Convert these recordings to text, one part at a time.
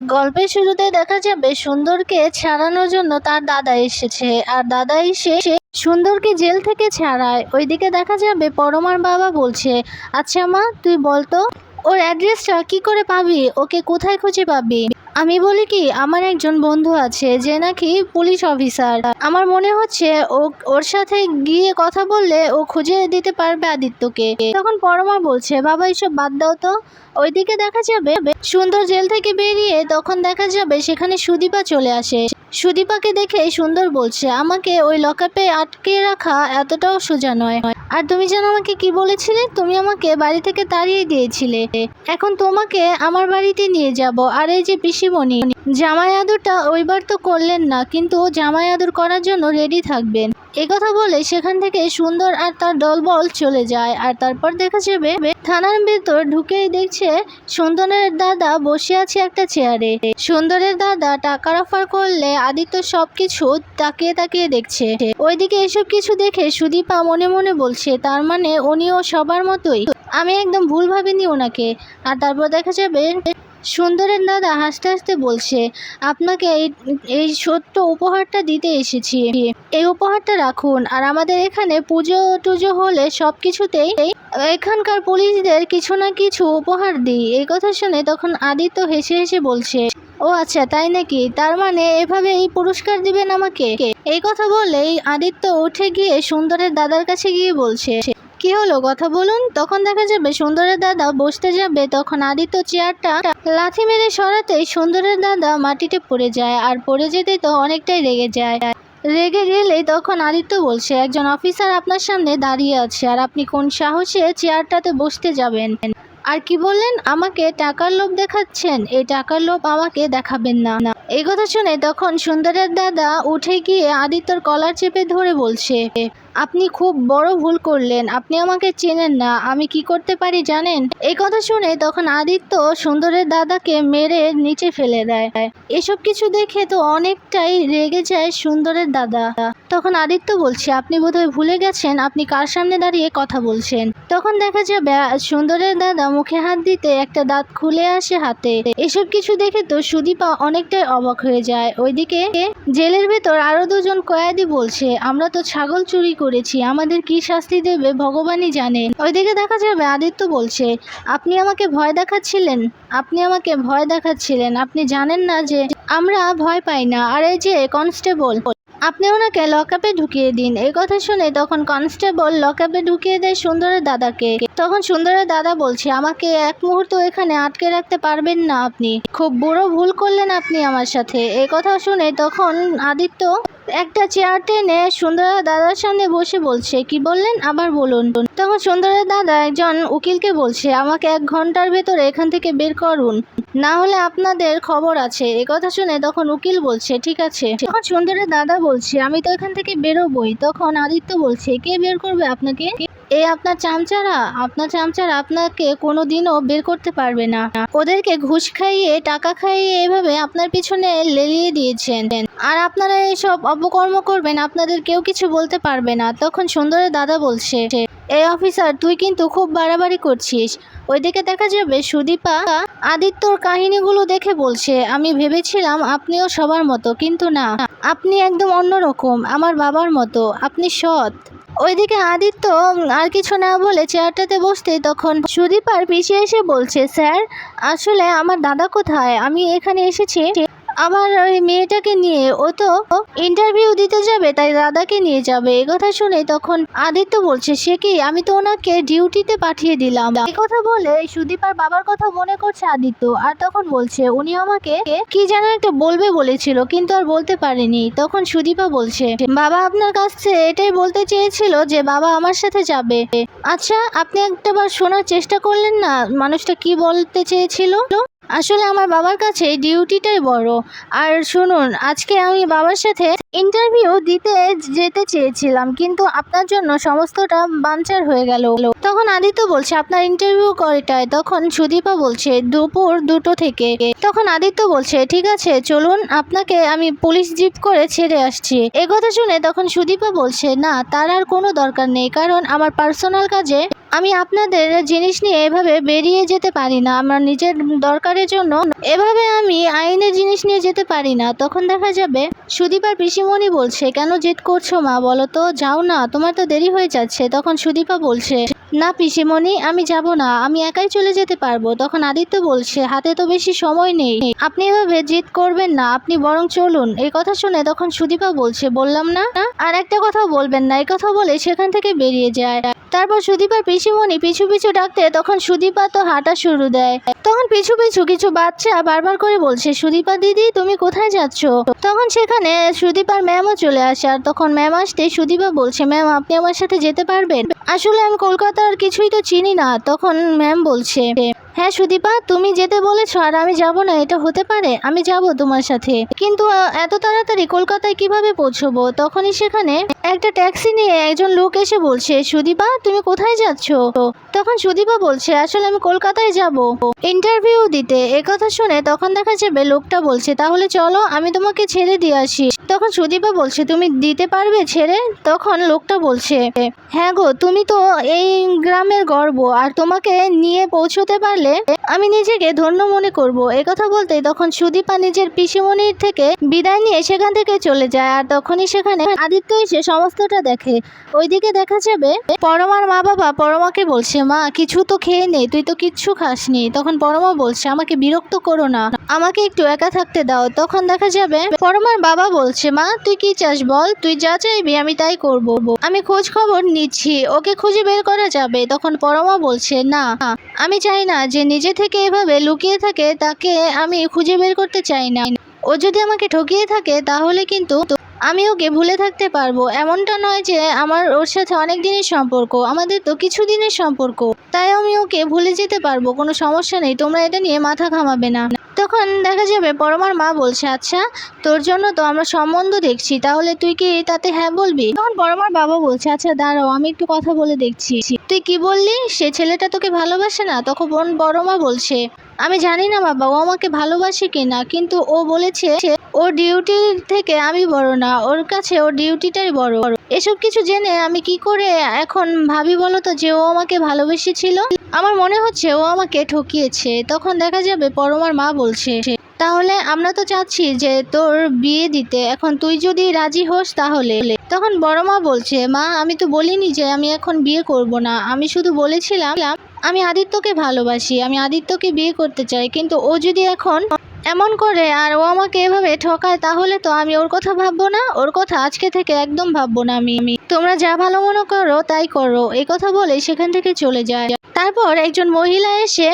গল্পের শুরুতে দেখা যাবে সুন্দরকে ছাড়ানোর জন্য তার দাদা এসেছে, আর দাদা এসে সুন্দরকে জেল থেকে ছাড়ায়। ওইদিকে দেখা যাবে পরমার বাবা বলছে, আচ্ছা মা তুই বলতো ওর অ্যাড্রেসটা কি করে পাবি, ওকে কোথায় খুঁজে পাবি? আমি বলি কি, আমার একজন বন্ধু আছে যে নাকি পুলিশ অফিসার, আমার মনে হচ্ছে ওর সাথে গিয়ে কথা বললে ও খুঁজে দিতে পারবে আদিত্যকে। তখন পরমা বলছে, বাবা এসব বাদ দাও তো। ওইদিকে দেখা যাবে সুন্দর জেল থেকে বেরিয়ে তখন দেখা যাবে সেখানে সুদীপা চলে আসে। সুদীপাকে দেখে সুন্দর বলছে, আমাকে ওই লকআপে আটকে রাখা এতটাও সোজা নয়। আর তুমি যেন আমাকে কি বলেছিলে, তুমি আমাকে বাড়ি থেকে তাড়িয়ে দিয়েছিলে, এখন তোমাকে আমার বাড়িতে নিয়ে যাব। আর এই যে পিসিমণি, জামাই আদরটা ওইবার তো করলেন না, কিন্তু জামাই আদর করার জন্য রেডি থাকবেন। কথা বলে সেখান থেকে সুন্দর আর তার দলবল চলে যায়। আর তারপর দেখা যাবে থানার ভেতর ঢুকেই দেখছে সুন্দরের দাদা বসে আছে একটা চেয়ারে। সুন্দরের দাদা টাকার অফার করলে আদিত্য সবকিছু তাকিয়ে তাকিয়ে দেখছে। ওইদিকে এসব কিছু দেখে সুদীপা মনে মনে বলছে, তার মানে উনিও সবার মতোই, আমি একদম ভুল ভাবিনি ওনাকে। আর তারপর দেখা যাবে সুন্দরের দাদা হাসতে হাসতে বলছে, আপনাকে এই ছোট্ট উপহারটা দিতে এসেছি, এই উপহারটা রাখুন। আর আমাদের এখানে পুজো টুজো হলে সব কিছুতেই এখানকার পুলিশদের কিছু না কিছু উপহার দিই। এই কথা শুনে তখন আদিত্য হেসে হেসে বলছে, ও আচ্ছা তাই নাকি, তার মানে এভাবে এই পুরস্কার দিবেন আমাকে? এই কথা বলেই আদিত্য উঠে গিয়ে সুন্দরের দাদার কাছে গিয়ে বলছে, কি হলো কথা বলুন। তখন দেখা যাবে সুন্দরের দাদা বসতে যাবে, তখন আদিত্য চেয়ারটা লাথি মেরে সরাতেই সুন্দরের দাদা মাটিতে পড়ে যায়। আর পড়ে যেতে তো অনেকটাই রেগে যায়। রেগে গেলেই তখন আদিত্য বলছে, একজন অফিসার আপনার সামনে দাঁড়িয়ে আছে, আর আপনি কোন সাহসে চেয়ারটাতে বসতে যাবেন? আর কি বললেন, আমাকে টাকার লোভ দেখাচ্ছেন? এই টাকার লোভ আমাকে দেখাবেন না। এই কথা শুনে তখন সুন্দরের দাদা উঠে গিয়ে আদিত্যর কলার চেপে ধরে বলছে, আপনি খুব বড় ভুল করলেন, আপনি আমাকে চেনেন না, আমি কি করতে পারি জানেন? এই কথা শুনে তখন আদিত্য সুন্দরের দাদাকে মেরে নিচে ফেলে দেয়। এসব কিছু দেখে তো অনেকটাই রেগে যায় সুন্দরের দাদা। তখন আদিত্য বলছে, আপনি বোধহয় ভুলে গেছেন আপনি কার সামনে দাঁড়িয়ে কথা বলছেন। তখন দেখা যাবে সুন্দরের দাদা মুখে হাত দিতে একটা দাঁত খুলে আসে হাতে। এসব কিছু দেখে তো সুদীপা অনেকটাই অবাক হয়ে যায়। ওইদিকে জেলের ভেতর আরো দুজন কয়েদি বলছে, আমরা তো ছাগল চুরি করেছি, আমাদের কি শাস্তি দেবে ভগবানই জানেন। ওইদিকে দেখা যাবে আদিত্য বলছে, আপনি আমাকে ভয় দেখাচ্ছিলেন, আপনি জানেন না যে আমরা ভয় পাই না। আর এই যে কনস্টেবল, আপনি ওনাকে লকআপে ঢুকিয়ে দিন। এই কথা শুনে তখন কনস্টেবল লকআপে ঢুকিয়ে দেয় সুন্দরের দাদাকে। তখন সুন্দরের দাদা বলছে, আমাকে এক মুহূর্ত এখানে আটকে রাখতে পারবেন না, আপনি খুব বড় ভুল করলেন আপনি আমার সাথে। এই কথা শুনে তখন আদিত্য একটা চেয়ার টেনে সুন্দরের দাদার সামনে বসে বলছে, কি বললেন আবার বলুন। তখন সুন্দরের দাদা একজন উকিলকে বলছে, আমাকে 1 ঘন্টার ভেতরে এখান থেকে বের করুন, না হলে আপনাদের খবর আছে। এই কথা শুনে তখন উকিল বলছে, ঠিক আছে। তখন সুন্দরের দাদা বলছে, আমি তো এখান থেকে বেরোবই। তখন আদিত্য বলছে, কে বের করবে আপনাকে? এই আপনার চামচারা আপনাকে কোনোদিনও বের করতে পারবে না। ওদেরকে ঘুষ খাইয়ে টাকা খাইয়ে এভাবে আপনার পিছনে লেলিয়ে দিয়েছেন, আর আপনারা এসব অপকর্ম করবেন, আপনাদের কেউ কিছু বলতে পারবে না। তখন সুন্দরের দাদা বলছে, এই অফিসার তুই কিন্তু খুব বাড়াবাড়ি করছিস। ওইদিকে দেখা যাবে সুদীপা আদিত্যর কাহিনীগুলো দেখে বলছে, আমি ভেবেছিলাম আপনিও সবার মতো, কিন্তু না, আপনি একদম অন্যরকম, আমার বাবার মতো, আপনি সৎ। ওইদিকে আদিত্য আর কিছু না বলে চেয়ারটাতে বসতে তখন সুদীপার পিছিয়ে এসে বলছে, স্যার আসলে আমার দাদা কোথায়, আমি এখানে এসেছি আমার ওই মেয়েটাকে নিয়ে, ও তো ইন্টারভিউ দিতে যাবে, তাই দাদাকে নিয়ে যাবে। এই কথা শুনে তখন আদিত্য বলছে, সে কি, আমি তো ওনাকে ডিউটিতে পাঠিয়ে দিলাম। এই কথা বলে সুদীপার বাবার কথা মনে করছে আদিত্য, আর তখন বলছে, উনি আমাকে কি যেন একটা বলবে বলেছিল, কিন্তু আর বলতে পারেনি। তখন সুদীপা বলছে, বাবা আপনার কাছে এটাই বলতে চেয়েছিল যে বাবা আমার সাথে যাবে। আচ্ছা আপনি একটাবার শোনার চেষ্টা করলেন না মানুষটা কি বলতে চেয়েছিল? আসলে আমার বাবার কাছে ডিউটিটাই বড়। আর শুনুন, আজকে আমি বাবার সাথে ইন্টারভিউ দিতে যেতে চেয়েছিলাম, কিন্তু আপনার জন্য সমস্তটা বানচার হয়ে গেল। তখন আদিত্য বলছে, আপনার ইন্টারভিউ কয়টায়? তখন সুদীপা বলছে, দুপুর 2টো থেকে। তখন আদিত্য বলছে, ঠিক আছে চলুন, আপনাকে আমি পুলিশ জিপ করে ছেড়ে আসছি। এ কথা শুনে তখন সুদীপা বলছে, না তার আর কোনো দরকার নেই, কারণ আমার পার্সোনাল কাজে আমি আপনাদের জিনিস নিয়ে এভাবে বেরিয়ে যেতে পারি না, আমার নিজের দরকারের জন্য এভাবে আমি আইনের জিনিস নিয়ে যেতে পারি না। তখন দেখা যাবে সুদীপ আর পিসিমণি বলছে, কেন জেদ করছো মা, বলো তো, যাও না, তোমার তো দেরি হয়ে যাচ্ছে। তখন সুদীপা বলছে, না পিসিমণি, আমি যাব না, আমি একাই চলে যেতে পারবো। তখন আদিত্য বলছে, হাতে তো বেশি সময় নেই, আপনি এভাবে জেদ করবেন না, আপনি বরং চলুন। এই কথা শুনে তখন সুদীপা বলছে, বললাম না আর একটা কথাও বলবেন না। এই কথা বলে সেখান থেকে বেরিয়ে যায়। তারপর সুদীপার পিসিমণি পিছু পিছু ডাকতে তখন সুদীপা তো হাঁটা শুরু দেয়। তখন পিছু পিছু কিছু বাচ্চা বারবার করে বলছে, সুদীপা দিদি তুমি কোথায় যাচ্ছ? তখন সেখানে সুদীপার ম্যামও চলে আসে। আর তখন ম্যাম আসতে সুদীপা বলছে, ম্যাম আপনি আমার সাথে যেতে পারবেন? আসলে আমি কলকাতার কিছুই তো চিনি না। তখন ম্যাম বলছে, হ্যাঁ সুদীপা, তুমি যেতে বলেছ আর আমি যাব না, এটা হতে পারে? আমি যাব তোমার সাথে, কিন্তু এত তাড়াতাড়ি কলকাতায় কিভাবে পৌঁছবো? তখনই সেখানে একটা ট্যাক্সি নিয়ে একজন লোক এসে বলছে, সুদীপা তুমি কোথায় যাচ্ছ? তখন সুদীপা বলছে, আসলে আমি কলকাতায় যাব ইন্টারভিউ দিতে। একথা শুনে তখন দেখা যাবে লোকটা বলছে, তাহলে চলো আমি তোমাকে ছেড়ে দিয়ে আসি। তখন সুদীপা বলছে, তুমি দিতে পারবে ছেড়ে? তখন লোকটা বলছে, হ্যাঁ গো, তুমি তো এই গ্রামের গর্ব, আর তোমাকে নিয়ে পৌঁছতে পারলে আমি নিজেকে ধন্য মনে করব। একথা বলতেই তখন সুদীপা নিজের পিসিমণির থেকে বিদায় নিয়ে সেখান থেকে চলে যায়। আর তখনই সেখানে আদিত্য এসে সমস্তটা দেখে। ওইদিকে দেখা যাবে পরমার মা বাবা পরমাকে বলছে, মা কিছু তো খেয়ে নে, তুই তো কিচ্ছু খাসনি। তখন পরমা বলছে, আমাকে বিরক্ত করো না, আমাকে একটু একা থাকতে দাও। তখন দেখা যাবে পরমার বাবা বলছে, মা তুই কি চাস বল, তুই যা চাইবি আমি তাই করব, আমি খোঁজ খবর নিচ্ছি, ওকে খুঁজে বের করা যাবে। তখন পরমা বলছে, না আমি চাই না যে নিজে থেকে এভাবে লুকিয়ে থাকে, তাকে আমি খুঁজে বের করতে চাই না। ও যদি আমাকে ঠকিয়ে থাকে তাহলে কিন্তু আমি ওকে ভুলে থাকতে পারবো। এমনটা নয় যে আমার ওর সাথে অনেক দিনের সম্পর্ক, আমাদের তো কিছু দিনের সম্পর্ক, তাই আমি ওকে ভুলে যেতে পারবো, কোনো সমস্যা নেই, তোমরা এটা নিয়ে মাথা ঘামাবে না। তখন দেখা যাবে পরমার মা বলছে, আচ্ছা তোর জন্য তো আমরা সম্বন্ধ দেখছি, তাহলে তুই কি তাতে হ্যাঁ বলবি? তখন পরমার বাবা বলছে, আচ্ছা দাঁড়াও আমি একটু কথা বলে দেখছি। তুই কি বললি, সে ছেলেটা তোকে ভালোবাসে না? তখন পরমা বলছে, আমি জানি না বাবা ও আমাকে ভালোবাসে কিনা, কিন্তু ও বলেছে ওর ডিউটির থেকে আমি বড় না, ওর কাছে ওর ডিউটিটাই বড়। এসব কিছু জেনে আমি কি করে এখন ভাবি বলো তো যে ও আমাকে ভালোবেসেছিল? আমার মনে হচ্ছে ও আমাকে ঠকিয়েছে। তখন দেখা যাবে পরমার মা বলছে, তাহলে আমরা তো চাচ্ছি যে তোর বিয়ে দিতে, এখন তুই যদি রাজি হোস তাহলে। তখন বড় মা বলছে, মা আমি তো বলিনি যে আমি এখন বিয়ে করব না, আমি শুধু বলেছিলাম আমি আদিত্যকে ভালোবাসি, আমি আদিত্যকে বিয়ে করতে চাই, কিন্তু ও যদি এখন এমন করে আর ও আমাকে এভাবে ঠকায় তাহলে তো আমি ওর কথা ভাববো না, ওর কথা আজকে থেকে একদম ভাববো না আমি। তোমরা যা ভালো মনে করো তাই করো। এই কথা বলে সেখান থেকে চলে যায়। তারপর একজন মহিলা এসে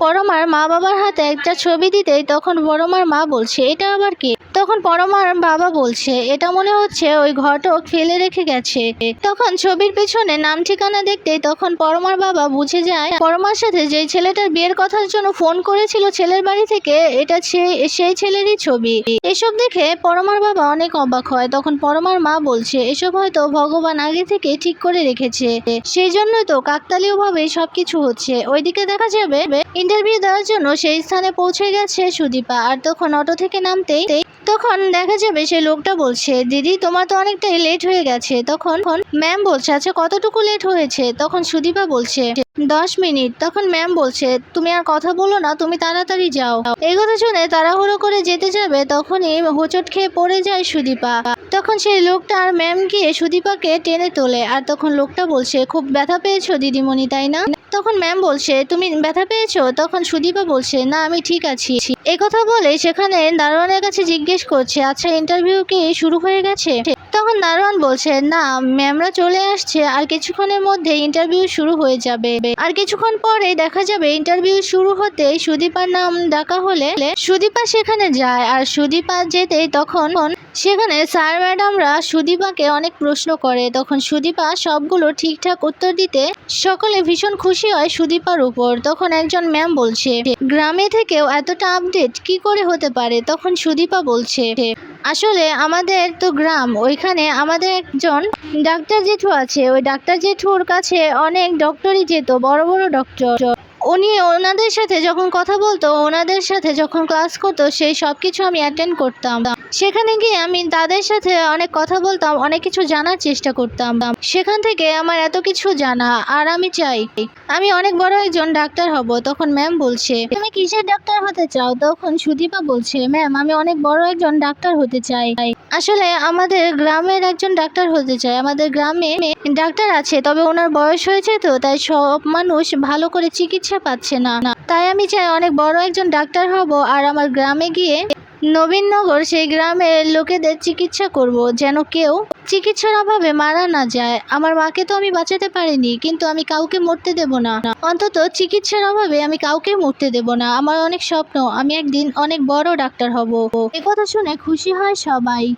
পরমার মা বাবার হাতে একটা ছবি দিতেই তখন পরমার মা বলছে, এটা আবার কি? তখন পরমার বাবা বলছে, এটা মনে হচ্ছে ওই ঘটক ফেলে রেখে গেছে। তখন ছবির পেছনে নাম ঠিকানা দেখতেই তখন পরমার বাবা বুঝে যায় পরমার সাথে যে ছেলেটার বিয়ের কথার জন্য ফোন করেছিল ছেলের বাড়ি থেকে, এটা সেই ছেলেরই ছবি। এসব দেখে পরমার বাবা অনেক অবাক হয়। তখন পরমার মা বলছে, এসব হয়তো ভগবান আগে থেকে ঠিক করে রেখেছে, সেই জন্যই তো কাকতালীয় ভাবে সবকিছু হচ্ছে। ওইদিকে দেখা যাবে ইন্টারভিউ দেওয়ার জন্য সেই স্থানে পৌঁছে গেছে সুদীপা। আর তখন অটো থেকে নামতেই তখন দেখা যাবে সেই লোকটা বলছে, দিদি তোমার তো অনেকটাই লেট হয়ে গেছে। তখন ম্যাম বলছে, আচ্ছা কতটুকু লেট হয়েছে? তখন সুদীপা বলছে, 10 মিনিট। তখন ম্যাম বলছে, তুমি আর কথা বলো না, তুমি তাড়াতাড়ি যাও। এই কথা শুনে তাড়াহুড়ো করে যেতে যাবে তখনই হোঁচট খেয়ে পড়ে যায় সুদীপা। তখন সেই লোকটা আর ম্যাম গিয়ে সুদীপাকে টেনে তোলে। আর তখন লোকটা বলছে, খুব ব্যথা পেয়েছো দিদিমণি তাই না? তখন ম্যাম বলছে, তুমি ব্যথা পেয়েছো? তখন সুদীপা বলছে, না আমি ঠিক আছি। এই কথা বলে সেখানে দারোয়ানের কাছে জিজ্ঞেস করছে, আচ্ছা ইন্টারভিউ কি শুরু হয়ে গেছে? তখন দারোয়ান বলছে, না ম্যামরা চলে আসছে, আর কিছুক্ষণের মধ্যে ইন্টারভিউ শুরু হয়ে যাবে। আর কিছুক্ষণ পরে দেখা যাবে ইন্টারভিউ শুরু হতে সুদীপার নাম ডাকা হলে সুদীপা সেখানে যায়। আর সুদীপা যেতেই তখন সেখানে স্যার ম্যাডামরা সুদীপাকে অনেক প্রশ্ন করে। তখন সুদীপা সবগুলো ঠিকঠাক উত্তর দিতে সকলে ভীষণ খুশি হয় সুদীপার উপর। তখন একজন ম্যাম বলছে, গ্রামে থেকেও এতটা আপডেট কি করে হতে পারে? তখন সুদীপা বলছে, আসলে আমাদের তো গ্রাম, ওইখানে আমাদের একজন ডাক্তার জেঠু আছে, ওই ডাক্তার জেঠুর কাছে অনেক ডক্টরই যেত, বড় বড় ডক্টর। উনি ওনাদের সাথে যখন কথা বলতো, ওনাদের সাথে যখন ক্লাস করতো, সেই সব কিছু আমি অ্যাটেন্ড করতাম। সেখানে গিয়ে আমি তাদের সাথে অনেক কথা বলতাম, অনেক কিছু জানার চেষ্টা করতাম। সেখান থেকে আমার এত কিছু জানা, আর আমি চাই আমি অনেক বড় একজন ডাক্তার হব। তখন ম্যাম বলছে, তুমি কিসের ডাক্তার হতে চাও? তখন সুদীপা বলছে, ম্যাম আমি অনেক বড় একজন ডাক্তার হতে চাই। আসলে আমাদের গ্রামের একজন ডাক্তার হতে চাই। আমাদের গ্রামে ডাক্তার আছে, তবে ওনার বয়স হয়েছে, তো তাই সব মানুষ ভালো করে চিকিৎসা পাচ্ছে না। তাই আমি চাই অনেক বড় একজন ডাক্তার হব, আর আমার গ্রামে গিয়ে নবীনগর সেই গ্রামের লোকেদের চিকিৎসা করব, যেন কেউ চিকিৎসার অভাবে মারা না যায়। আমার মাকে তো আমি বাঁচাতে পারিনি, কিন্তু আমি কাউকে মরতে দেব না। অন্তত চিকিৎসার অভাবে আমি কাউকে মরতে দেব না। আমার অনেক স্বপ্ন, আমি একদিন অনেক বড় ডাক্তার হব। এ কথা শুনে খুশি হয় সবাই।